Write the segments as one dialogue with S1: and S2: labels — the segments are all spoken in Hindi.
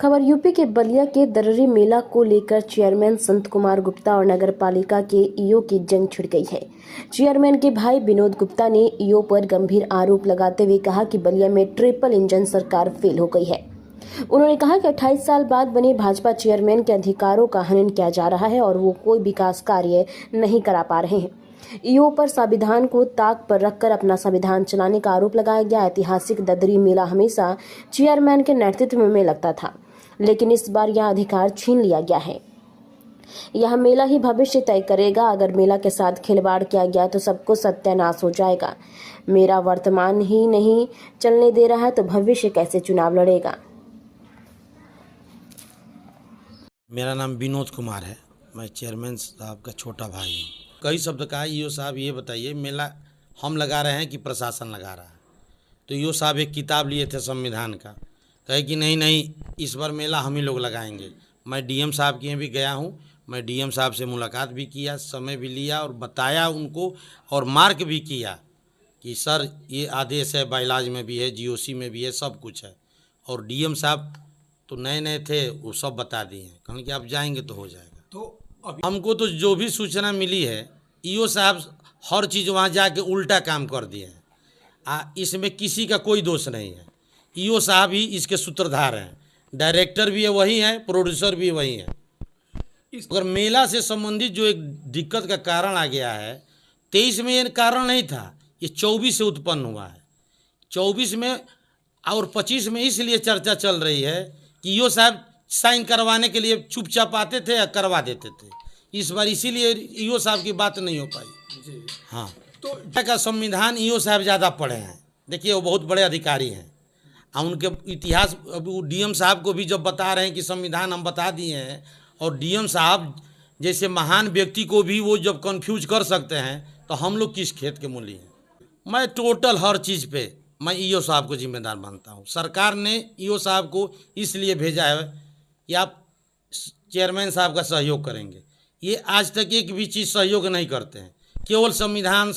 S1: खबर यूपी के बलिया के दर्री मेला को लेकर चेयरमैन संत कुमार गुप्ता और नगर पालिका के ईओ की जंग छिड़ गई है। चेयरमैन के भाई विनोद गुप्ता ने ईओ पर गंभीर आरोप लगाते हुए कहा कि बलिया में ट्रिपल इंजन सरकार फेल हो गई है। उन्होंने कहा कि 28 साल बाद बने भाजपा चेयरमैन के अधिकारों का हनन किया जा रहा है और वो कोई विकास कार्य नहीं करा पा रहे हैं। ईओ पर संविधान को ताक पर रखकर अपना संविधान चलाने का आरोप लगाया गया। ऐतिहासिक ददरी मेला हमेशा चेयरमैन के नेतृत्व में लगता था, लेकिन इस बार यह अधिकार छीन लिया गया है। यह मेला ही भविष्य तय करेगा। अगर मेला के साथ खिलवाड़ किया गया तो सबको सत्यानाश हो जाएगा। मेरा वर्तमान ही नहीं चलने दे रहा है तो भविष्य कैसे चुनाव लड़ेगा।
S2: मेरा नाम विनोद कुमार है। मैं चेयरमैन साहब का छोटा भाई हूँ। कई शब्द कहा ईओ साहब ये बताइए, मेला हम लगा रहे हैं कि प्रशासन लगा रहा है? तो ईओ साहब एक किताब लिए थे संविधान का, कहे कि नहीं इस बार मेला हम ही लोग लगाएंगे। मैं डीएम साहब के यहाँ भी गया हूँ। मैं डीएम साहब से मुलाकात भी किया, समय भी लिया और बताया उनको और मार्क भी किया कि सर ये आदेश है, बाइलाज में भी है, जीओसी में भी है, सब कुछ है। और डीएम साहब तो नए थे, वो सब बता दिए हैं, कहने कि आप जाएंगे तो हो जाएगा। तो हमको तो जो भी सूचना मिली है, ईओ साहब हर चीज़ वहाँ जाके उल्टा काम कर दिए हैं। इसमें किसी का कोई दोष नहीं है। ईओ साहब ही इसके सूत्रधार हैं। डायरेक्टर भी है वही है, प्रोड्यूसर भी वही है। अगर मेला से संबंधित जो एक दिक्कत का कारण आ गया है, 23 में ये कारण नहीं था, ये 24 से उत्पन्न हुआ है। 24 में और 25 में इसलिए चर्चा चल रही है कि ईओ साहब साइन करवाने के लिए चुपचाप आते थे या करवा देते थे। इस बार इसीलिए ईओ साहब की बात नहीं हो पाई जी। हाँ, तो का संविधान ईओ साहब ज़्यादा पढ़े हैं। देखिए वो बहुत बड़े अधिकारी हैं और उनके इतिहास डीएम साहब को भी जब बता रहे हैं कि संविधान हम बता दिए हैं, और डीएम साहब जैसे महान व्यक्ति को भी वो जब कंफ्यूज कर सकते हैं, तो हम लोग किस खेत के मूली हैं। मैं टोटल हर चीज़ पे मैं ईओ साहब को जिम्मेदार मानता हूँ। सरकार ने ईओ साहब को इसलिए भेजा है कि आप चेयरमैन साहब का सहयोग करेंगे। ये आज तक एक भी चीज़ सहयोग नहीं करते हैं, केवल संविधान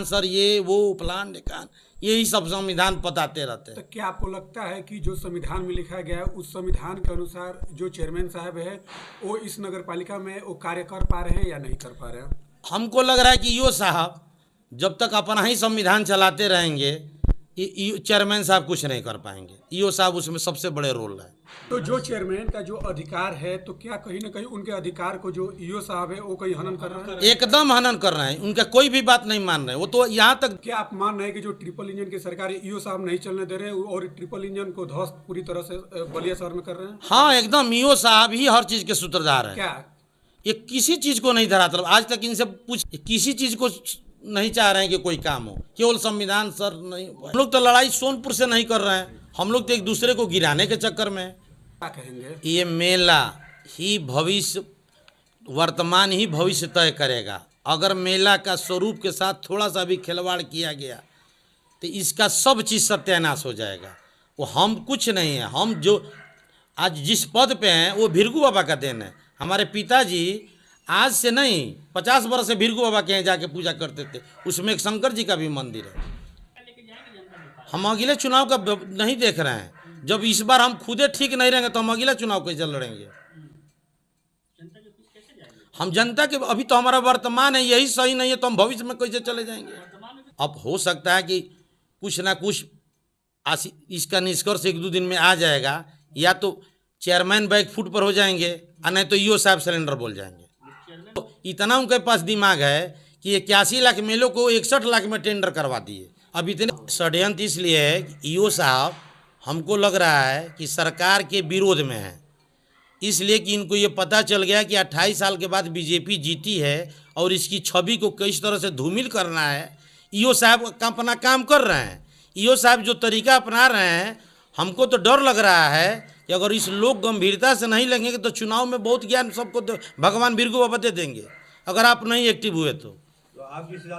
S2: सर, ये वो प्लान ढिकान, यही सब संविधान बताते रहते हैं।
S3: तो क्या आपको लगता है कि जो संविधान में लिखा गया है उस संविधान के अनुसार जो चेयरमैन साहब है वो इस नगर पालिका में वो कार्य कर पा रहे हैं या नहीं कर पा रहे हैं?
S2: हमको लग रहा है कि ईओ साहब जब तक अपना ही संविधान चलाते रहेंगे, चेयरमैन साहब कुछ नहीं कर पाएंगे। ईओ साहब उसमें सबसे बड़े रोल है।
S3: तो जो चेयरमैन का जो अधिकार है, तो क्या कहीं ना कहीं उनके अधिकार को जो ईओ साहब है वो कहीं हनन कर रहे हैं?
S2: एकदम हनन कर रहे हैं। उनका कोई भी बात नहीं मान रहे हैं। वो तो यहाँ तक,
S3: क्या आप मान रहे हैं कि जो ट्रिपल इंजन की सरकार ईओ साहब नहीं चलने दे रहे हैं और ट्रिपल इंजन को ध्वस्त पूरी तरह से बलिया शहर में कर रहे हैं?
S2: हाँ, एकदम ईओ साहब ही हर चीज़ के सूत्रधार है।
S3: क्या
S2: ये किसी चीज़ को नहीं धरातल, आज तक इनसे पूछ, किसी चीज़ को नहीं चाह रहे हैं कि कोई काम हो, केवल संविधान सर नहीं। हम लोग तो लड़ाई सोनपुर से नहीं कर रहे हैं, हम लोग तो एक दूसरे को गिराने के चक्कर में।
S3: क्या कहेंगे?
S2: ये मेला ही भविष्य, वर्तमान ही भविष्य तय करेगा। अगर मेला का स्वरूप के साथ थोड़ा सा भी खिलवाड़ किया गया तो इसका सब चीज़ सत्यानाश हो जाएगा। वो हम कुछ नहीं है। हम जो आज जिस पद पे हैं वो भीरगू बाबा का देन है। हमारे पिताजी आज से नहीं 50 वर्ष से भीरगू बाबा के यहाँ जाके पूजा करते थे। उसमें एक शंकर जी का भी मंदिर है। हम अगले चुनाव का नहीं देख रहे हैं। जब इस बार हम खुदे ठीक नहीं रहेंगे तो हम अगला चुनाव कैसे लड़ेंगे? हम जनता के, अभी तो हमारा वर्तमान है यही सही नहीं है, तो हम भविष्य में कैसे चले जाएंगे? अब हो सकता है कि कुछ ना कुछ इसका निष्कर्ष 1-2 दिन में आ जाएगा। या तो चेयरमैन बैक फुट पर हो जाएंगे और नहीं तो ईओ साहब सिलेंडर बोल जाएंगे। तो इतना उनके पास दिमाग है कि 81 लाख मेलों को 61 लाख में टेंडर करवा दिए। अब इतने षड्यंत्र इसलिए है कि ईओ साहब, हमको लग रहा है कि सरकार के विरोध में है, इसलिए कि इनको ये पता चल गया कि 28 साल के बाद बीजेपी जीती है और इसकी छवि को किस तरह से धूमिल करना है। ईओ साहब अपना काम कर रहे हैं। ईओ साहब जो तरीका अपना रहे हैं, हमको तो डर लग रहा है कि अगर इस लोग गंभीरता से नहीं लेंगे तो चुनाव में बहुत ज्ञान सबको भगवान भीरगू बाबा दे देंगे, अगर आप नहीं एक्टिव हुए तो।